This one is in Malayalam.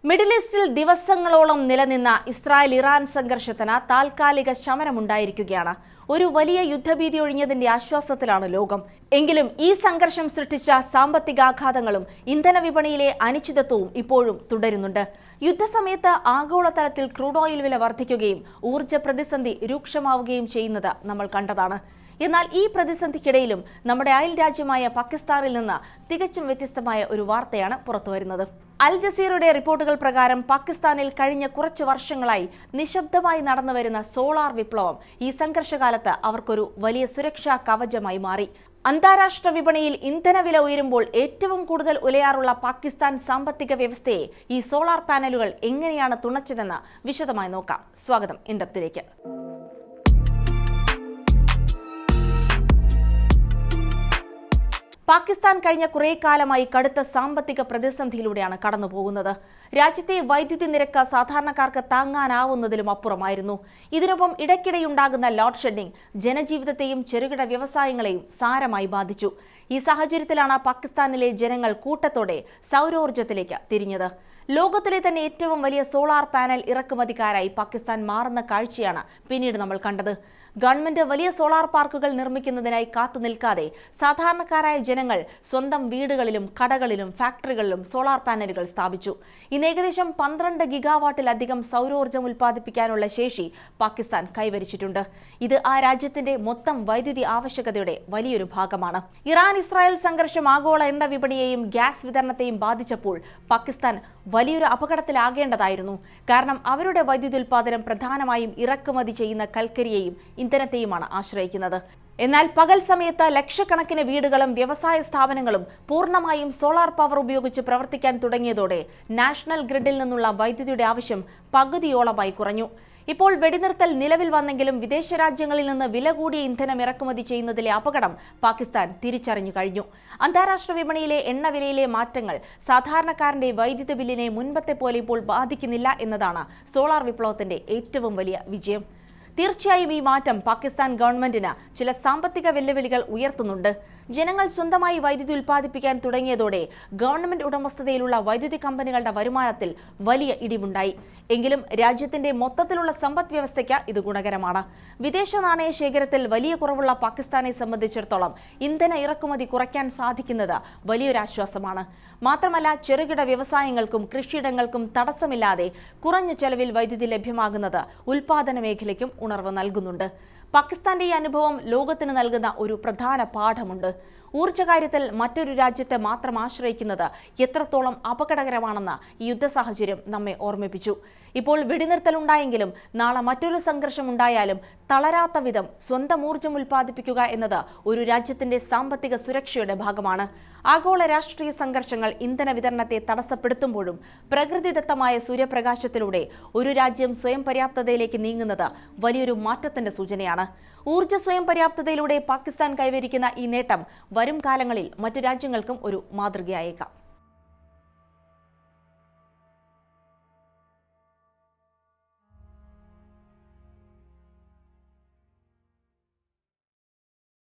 മിഡിൽ ഈസ്റ്റിൽ ദിവസങ്ങളോളം നിലനിന്ന ഇസ്രായേൽ-ഇറാൻ സംഘർഷത്തിന് താൽക്കാലിക ശമനമുണ്ടായിരിക്കുകയാണ്. ഒരു വലിയ യുദ്ധഭീതി ഒഴിഞ്ഞതിന്റെ ആശ്വാസത്തിലാണ് ലോകം. എങ്കിലും ഈ സംഘർഷം സൃഷ്ടിച്ച സാമ്പത്തികാഘാതങ്ങളും ഇന്ധന വിപണിയിലെ അനിശ്ചിതത്വവും ഇപ്പോഴും തുടരുന്നുണ്ട്. യുദ്ധസമയത്ത് ആഗോളതലത്തിൽ ക്രൂഡ് ഓയിൽ വില വർദ്ധിക്കുകയും ഊർജ്ജ പ്രതിസന്ധി രൂക്ഷമാവുകയും ചെയ്യുന്നത് നമ്മൾ കണ്ടതാണ്. എന്നാൽ ഈ പ്രതിസന്ധിക്കിടയിലും നമ്മുടെ അയൽ രാജ്യമായ പാകിസ്ഥാനിൽ നിന്ന് തികച്ചും വ്യത്യസ്തമായ ഒരു വാർത്തയാണ് പുറത്തുവരുന്നത്. അൽ ജസീറയുടെ റിപ്പോർട്ടുകൾ പ്രകാരം പാകിസ്ഥാനിൽ കഴിഞ്ഞ കുറച്ചു വർഷങ്ങളായി നിശബ്ദമായി നടന്നുവരുന്ന സോളാർ വിപ്ലവം ഈ സംഘർഷകാലത്ത് അവർക്കൊരു വലിയ സുരക്ഷാ കവചമായി മാറി. അന്താരാഷ്ട്ര വിപണിയിൽ ഇന്ധനവില ഉയരുമ്പോൾ ഏറ്റവും കൂടുതൽ ഉലയാറുള്ള പാകിസ്ഥാൻ സാമ്പത്തിക വ്യവസ്ഥയെ ഈ സോളാർ പാനലുകൾ എങ്ങനെയാണ് തുണച്ചതെന്ന് വിശദമായി നോക്കാം. സ്വാഗതം ഇൻഡെപ്തിലേക്ക്. പാകിസ്ഥാൻ കഴിഞ്ഞ കുറേ കാലമായി കടുത്ത സാമ്പത്തിക പ്രതിസന്ധിയിലൂടെയാണ് കടന്നുപോകുന്നത്. രാജ്യത്തെ വൈദ്യുതി നിരക്ക് സാധാരണക്കാർക്ക് താങ്ങാനാവുന്നതിലും അപ്പുറമായിരുന്നു. ഇതിനൊപ്പം ഇടയ്ക്കിടെയുണ്ടാകുന്ന ലോഡ് ഷെഡിംഗ് ജനജീവിതത്തെയും ചെറുകിട വ്യവസായങ്ങളെയും സാരമായി ബാധിച്ചു. ഈ സാഹചര്യത്തിലാണ് പാകിസ്ഥാനിലെ ജനങ്ങൾ കൂട്ടത്തോടെ സൗരോർജ്ജത്തിലേക്ക് തിരിഞ്ഞത്. ലോകത്തിലെ തന്നെ ഏറ്റവും വലിയ സോളാർ പാനൽ ഇറക്കുമതിക്കാരായി പാകിസ്ഥാൻ മാറുന്ന കാഴ്ചയാണ് പിന്നീട് നമ്മൾ കണ്ടത്. ഗവൺമെന്റ് വലിയ സോളാർ പാർക്കുകൾ നിർമ്മിക്കുന്നതിനായി കാത്തു നിൽക്കാതെ സാധാരണക്കാരായ ജനങ്ങൾ സ്വന്തം വീടുകളിലും കടകളിലും ഫാക്ടറികളിലും സോളാർ പാനലുകൾ സ്ഥാപിച്ചു. ഇന്ന് ഏകദേശം 12 ഗിഗാവാട്ടിലധികം സൗരോർജ്ജം ഉൽപ്പാദിപ്പിക്കാനുള്ള ശേഷി പാകിസ്ഥാൻ കൈവരിച്ചിട്ടുണ്ട്. ഇത് ആ രാജ്യത്തിന്റെ മൊത്തം വൈദ്യുതി ആവശ്യകതയുടെ വലിയൊരു ഭാഗമാണ്. ഇറാൻ-ഇസ്രായേൽ സംഘർഷം ആഗോള എണ്ണ വിപണിയെയും ഗ്യാസ് വിതരണത്തെയും ബാധിച്ചപ്പോൾ പാകിസ്ഥാൻ വലിയൊരു അപകടത്തിലാകേണ്ടതായിരുന്നു. കാരണം അവരുടെ വൈദ്യുതി ഉൽപ്പാദനം പ്രധാനമായും ഇറക്കുമതി ചെയ്യുന്ന കൽക്കരിയെയും ഇന്ധനത്തെയുമാണ് ആശ്രയിക്കുന്നത്. എന്നാൽ പകൽ സമയത്ത് ലക്ഷക്കണക്കിന് വീടുകളും വ്യവസായ സ്ഥാപനങ്ങളും പൂർണ്ണമായും സോളാർ പവർ ഉപയോഗിച്ച് പ്രവർത്തിക്കാൻ തുടങ്ങിയതോടെ നാഷണൽ ഗ്രിഡിൽ നിന്നുള്ള വൈദ്യുതിയുടെ ആവശ്യം പകുതിയോളമായി കുറഞ്ഞു. ഇപ്പോൾ വെടിനിർത്തൽ നിലവിൽ വന്നെങ്കിലും വിദേശ രാജ്യങ്ങളിൽ നിന്ന് വില കൂടിയ ഇന്ധനം ഇറക്കുമതി ചെയ്യുന്നതിലെ അപകടം പാകിസ്ഥാൻ തിരിച്ചറിഞ്ഞു കഴിഞ്ഞു. അന്താരാഷ്ട്ര വിപണിയിലെ എണ്ണവിലയിലെ മാറ്റങ്ങൾ സാധാരണക്കാരന്റെ വൈദ്യുതി ബില്ലിനെ മുൻപത്തെ പോലെ ഇപ്പോൾ ബാധിക്കുന്നില്ല എന്നതാണ് സോളാർ വിപ്ലവത്തിന്റെ ഏറ്റവും വലിയ വിജയം. തീർച്ചയായും ഈ മാറ്റം പാകിസ്ഥാൻ ഗവൺമെന്റിന് ചില സാമ്പത്തിക വെല്ലുവിളികൾ ഉയർത്തുന്നുണ്ട്. ജനങ്ങൾ സ്വന്തമായി വൈദ്യുതി ഉൽപ്പാദിപ്പിക്കാൻ തുടങ്ങിയതോടെ ഗവൺമെന്റ് ഉടമസ്ഥതയിലുള്ള വൈദ്യുതി കമ്പനികളുടെ വരുമാനത്തിൽ വലിയ ഇടിവുണ്ടായി. എങ്കിലും രാജ്യത്തിന്റെ മൊത്തത്തിലുള്ള സമ്പദ് വ്യവസ്ഥയ്ക്ക് ഇത് ഗുണകരമാണ്. വിദേശ നാണയ ശേഖരത്തിൽ വലിയ കുറവുള്ള പാകിസ്ഥാനെ സംബന്ധിച്ചിടത്തോളം ഇന്ധന ഇറക്കുമതി കുറയ്ക്കാൻ സാധിക്കുന്നത് വലിയൊരാശ്വാസമാണ്. മാത്രമല്ല, ചെറുകിട വ്യവസായങ്ങൾക്കും കൃഷിയിടങ്ങൾക്കും തടസ്സമില്ലാതെ കുറഞ്ഞ ചെലവിൽ വൈദ്യുതി ലഭ്യമാകുന്നത് ഉൽപാദന മേഖലയ്ക്കും ഉണർവ് നൽകുന്നുണ്ട്. പാകിസ്ഥാന്റെ ഈ അനുഭവം ലോകത്തിന് നൽകുന്ന ഒരു പ്രധാന പാഠമുണ്ട്. ഊർജ്ജ കാര്യത്തിൽ മറ്റൊരു രാജ്യത്തെ മാത്രം ആശ്രയിക്കുന്നത് എത്രത്തോളം അപകടകരമാണെന്ന് ഈ യുദ്ധ സാഹചര്യം നമ്മെ ഓർമ്മിപ്പിച്ചു. ഇപ്പോൾ വെടിനിർത്തലുണ്ടായെങ്കിലും നാളെ മറ്റൊരു സംഘർഷം ഉണ്ടായാലും തളരാത്ത വിധം സ്വന്തം ഊർജ്ജം ഉൽപ്പാദിപ്പിക്കുക എന്നത് ഒരു രാജ്യത്തിന്റെ സാമ്പത്തിക സുരക്ഷയുടെ ഭാഗമാണ്. ആഗോള രാഷ്ട്രീയ സംഘർഷങ്ങൾ ഇന്ധന വിതരണത്തെ തടസ്സപ്പെടുത്തുമ്പോഴും പ്രകൃതിദത്തമായ സൂര്യപ്രകാശത്തിലൂടെ ഒരു രാജ്യം സ്വയം പര്യാപ്തതയിലേക്ക് നീങ്ങുന്നത് വലിയൊരു മാറ്റത്തിന്റെ സൂചനയാണ്. ഊർജ്ജ സ്വയം പര്യാപ്തതയിലൂടെ പാകിസ്ഥാൻ കൈവരിക്കുന്ന ഈ നേട്ടം വരും കാലങ്ങളിൽ മറ്റു രാജ്യങ്ങൾക്കും ഒരു മാതൃകയായേക്കാം.